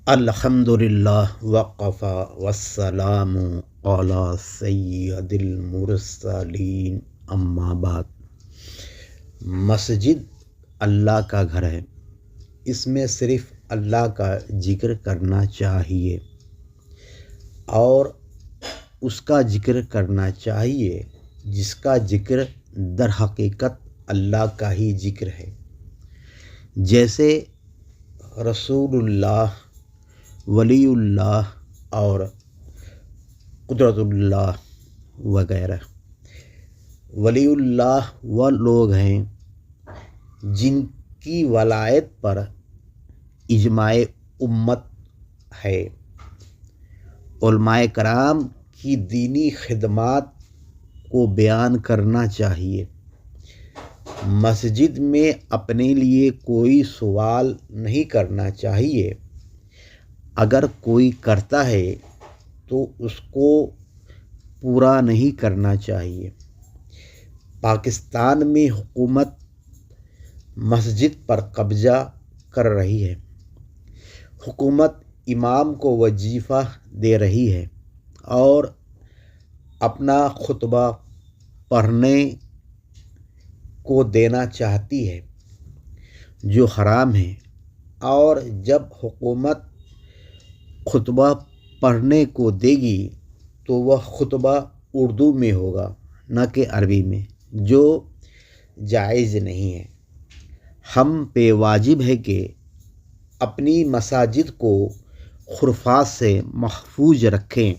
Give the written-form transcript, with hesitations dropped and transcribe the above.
الحمدللہ وقفا والسلام علی سید المرسلین اما بعد۔ مسجد اللہ کا گھر ہے، اس میں صرف اللہ کا ذکر کرنا چاہیے اور اس کا ذکر کرنا چاہیے جس کا ذکر در حقیقت اللہ کا ہی ذکر ہے، جیسے رسول اللہ، ولی اللہ اور قدرت اللہ وغیرہ۔ ولی اللہ وہ لوگ ہیں جن کی ولایت پر اجماع امت ہے۔ علماء کرام کی دینی خدمات کو بیان کرنا چاہیے۔ مسجد میں اپنے لیے کوئی سوال نہیں کرنا چاہیے، اگر کوئی کرتا ہے تو اس کو پورا نہیں کرنا چاہیے۔ پاکستان میں حکومت مسجد پر قبضہ کر رہی ہے۔ حکومت امام کو وظیفہ دے رہی ہے اور اپنا خطبہ پڑھنے کو دینا چاہتی ہے، جو حرام ہے، اور جب حکومت خطبہ پڑھنے کو دے گی تو وہ خطبہ اردو میں ہوگا، نہ کہ عربی میں، جو جائز نہیں ہے۔ ہم پہ واجب ہے کہ اپنی مساجد کو خرافات سے محفوظ رکھیں